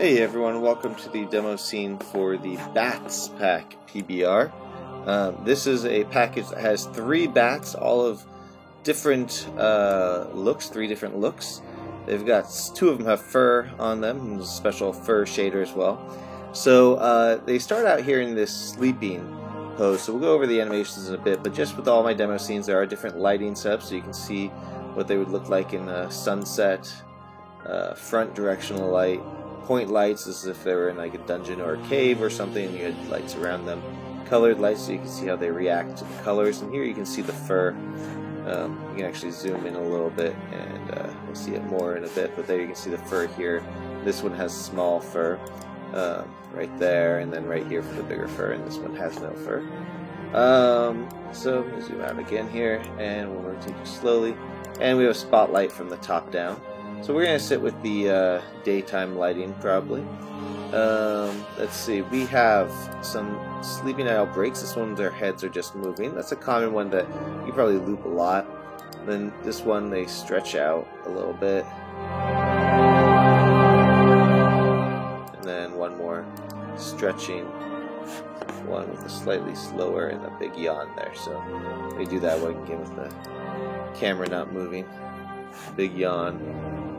Hey everyone, welcome to the demo scene for the Bats Pack PBR. This is a package that has 3 bats, all of different looks, 3 different looks. They've got 2 of them have fur on them, and there's a special fur shader as well. So they start out here in this sleeping pose, so we'll go over the animations in a bit, but just with all my demo scenes there are different lighting setups, so you can see what they would look like in a sunset, front directional light, point lights as if they were in like a dungeon or a cave or something, and you had lights around them, colored lights so you can see how they react to the colors, and here you can see the fur. You can actually zoom in a little bit and we'll see it more in a bit, but there you can see the fur here. This one has small fur right there, and then right here for the bigger fur, and this one has no fur. So we'll zoom out again here and we'll rotate it slowly, and we have a spotlight from the top down. So we're going to sit with the daytime lighting probably. Let's see, we have some sleeping owl breaks. This one, their heads are just moving. That's a common one that you probably loop a lot. Then this one, they stretch out a little bit. And then one more stretching. One with a slightly slower and a big yawn there. So they do that one again with the camera not moving. Big yawn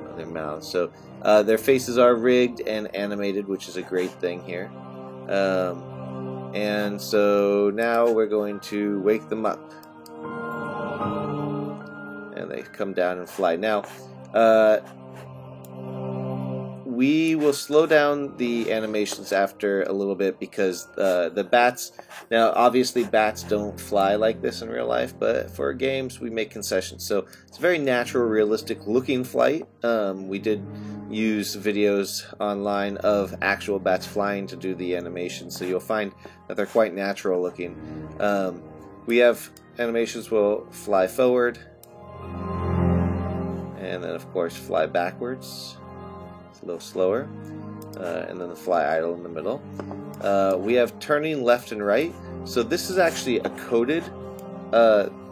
on their mouths. So their faces are rigged and animated, which is a great thing here. And so now we're going to wake them up. And they come down and fly. Now, we will slow down the animations after a little bit because the bats, now obviously bats don't fly like this in real life, but for games we make concessions. So it's a very natural, realistic looking flight. We did use videos online of actual bats flying to do the animation, so you'll find that they're quite natural looking. We have animations will fly forward, and then of course fly backwards. It's a little slower, and then the fly idle in the middle. We have turning left and right. So this is actually a coded.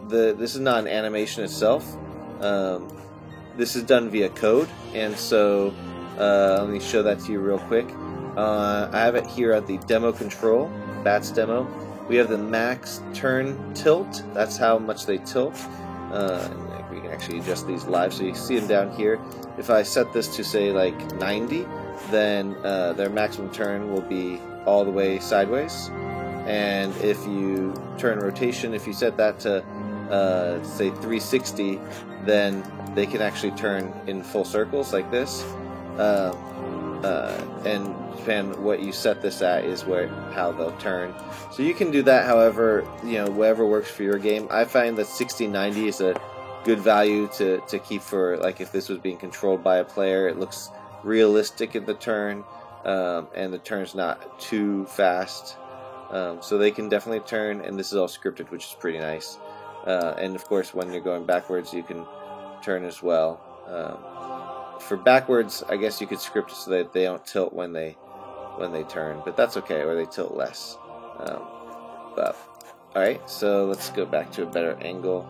This is not an animation itself. This is done via code, and so let me show that to you real quick. I have it here at the demo control, Bats demo. We have the max turn tilt. That's how much they tilt. We can actually adjust these live, so you see them down here. If I set this to say like 90, then their maximum turn will be all the way sideways. And if you turn rotation, if you set that to say 360, then they can actually turn in full circles like this. And depending what you set this at is how they'll turn. So you can do that however, whatever works for your game. I find that 60-90 is a good value to keep for, like, if this was being controlled by a player. It looks realistic in the turn, and the turn's not too fast, so they can definitely turn, and this is all scripted, which is pretty nice. And of course when you're going backwards you can turn as well. For backwards, I guess you could script it so that they don't tilt when they turn, but that's okay, or they tilt less. But alright, so let's go back to a better angle.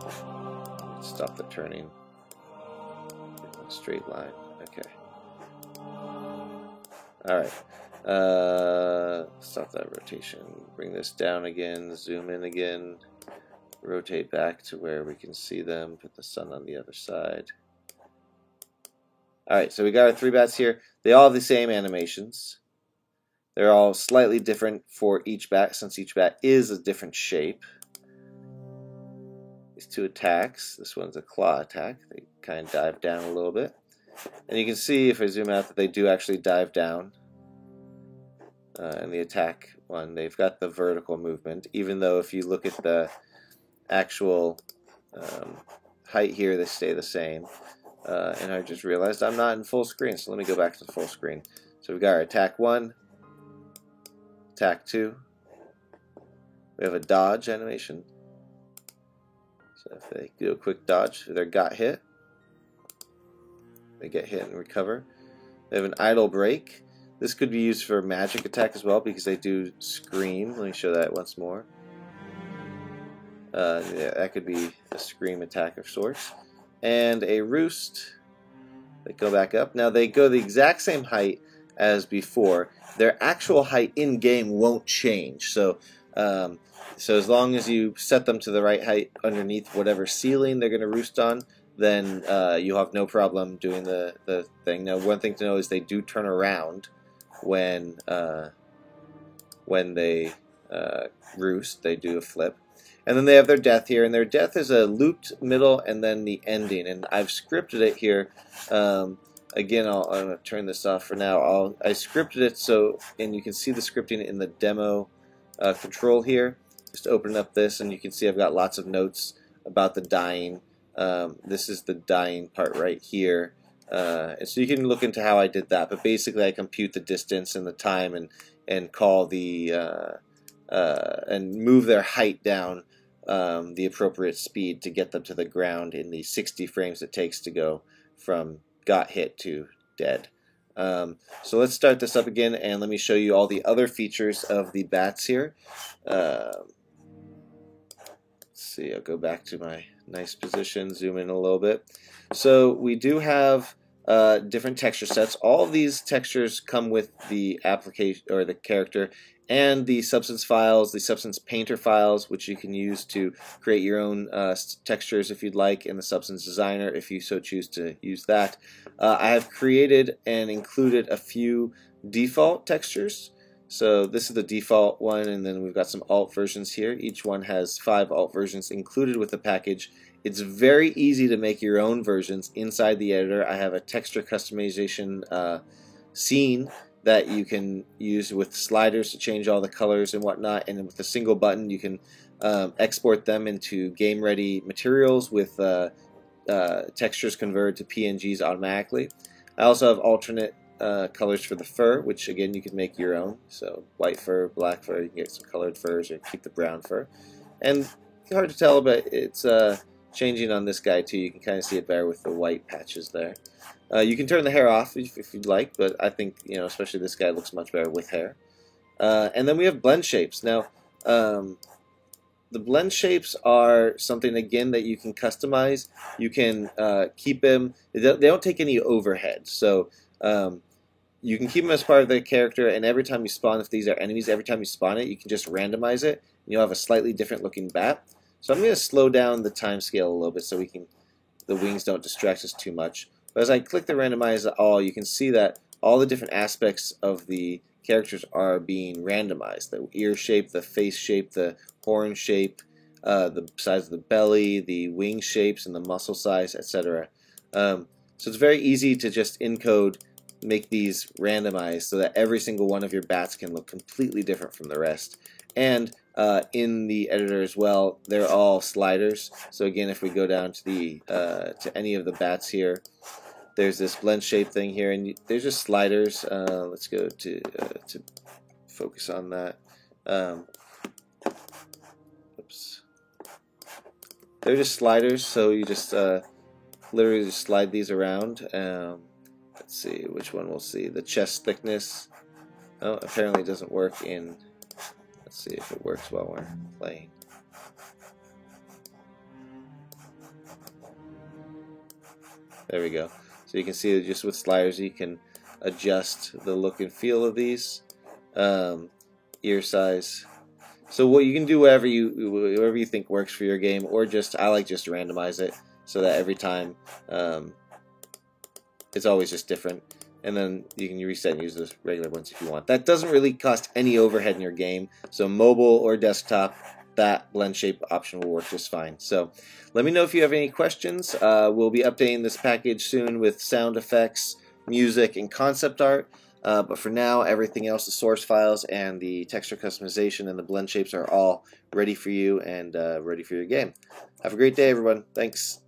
Stop the turning. Straight line. Okay. Alright. Stop that rotation. Bring this down again. Zoom in again. Rotate back to where we can see them. Put the sun on the other side. Alright, so we got our 3 bats here. They all have the same animations. They're all slightly different for each bat, since each bat is a different shape. These 2 attacks. This one's a claw attack. They kind of dive down a little bit. And you can see, if I zoom out, that they do actually dive down. And the attack one, they've got the vertical movement, even though if you look at the actual height here, they stay the same. And I just realized I'm not in full screen, so let me go back to the full screen. So we've got our attack 1, attack 2. We have a dodge animation. So if they do a quick dodge, if they got hit, they get hit and recover. They have an idle break. This could be used for magic attack as well, because they do scream. Let me show that once more. Yeah, that could be a scream attack of sorts. And a roost. They go back up. Now they go the exact same height as before. Their actual height in game won't change. So as long as you set them to the right height underneath whatever ceiling they're going to roost on, then you'll have no problem doing the thing. Now, one thing to know is they do turn around when they roost. They do a flip. And then they have their death here, and their death is a looped middle and then the ending. And I've scripted it here. Again, I'm going to turn this off for now. I scripted it so, and you can see the scripting in the demo control here. Just open up this, and you can see I've got lots of notes about the dying. This is the dying part right here. And so you can look into how I did that. But basically, I compute the distance and the time and call the and move their height down the appropriate speed to get them to the ground in the 60 frames it takes to go from got hit to dead. So let's start this up again, and let me show you all the other features of the bats here. Let's see, I'll go back to my nice position, zoom in a little bit. So we do have different texture sets. All of these textures come with the application or the character and the Substance files, the Substance Painter files, which you can use to create your own textures if you'd like, in the Substance Designer if you so choose to use that. I have created and included a few default textures. So this is the default one, and then we've got some alt versions here. Each one has 5 alt versions included with the package. It's very easy to make your own versions inside the editor. I have a texture customization scene that you can use with sliders to change all the colors and whatnot, and with a single button you can export them into game-ready materials with textures converted to PNGs automatically. I also have alternate colors for the fur, which again you can make your own. So white fur, black fur, you can get some colored furs or keep the brown fur. And it's hard to tell, but it's changing on this guy too. You can kind of see it better with the white patches there. You can turn the hair off if you'd like, but I think, you know, especially this guy looks much better with hair. And then we have blend shapes. Now, the blend shapes are something, again, that you can customize. You can keep them. They don't take any overhead. So you can keep them as part of the character, and every time you spawn, if these are enemies, every time you spawn it, you can just randomize it, and you'll have a slightly different looking bat. So I'm going to slow down the time scale a little bit so the wings don't distract us too much. But as I click the randomize all, you can see that all the different aspects of the characters are being randomized. The ear shape, the face shape, the horn shape, the size of the belly, the wing shapes, and the muscle size, etc. So it's very easy to just encode, make these randomized so that every single one of your bats can look completely different from the rest. And in the editor as well, they're all sliders. So again, if we go down to the to any of the bats here, there's this blend shape thing here, and there's just sliders. Let's go to focus on that. Oops. They're just sliders, so you just literally just slide these around. Let's see which one we'll see. The chest thickness. Oh, apparently it doesn't work in. Let's see if it works while we're playing. There we go. So you can see that just with sliders you can adjust the look and feel of these. Ear size. So what you can do whatever you think works for your game, or I like just to randomize it so that every time it's always just different. And then you can reset and use those regular ones if you want. That doesn't really cost any overhead in your game. So mobile or desktop, that blend shape option will work just fine. So let me know if you have any questions. We'll be updating this package soon with sound effects, music, and concept art. But for now, everything else, the source files and the texture customization and the blend shapes are all ready for you and ready for your game. Have a great day, everyone. Thanks.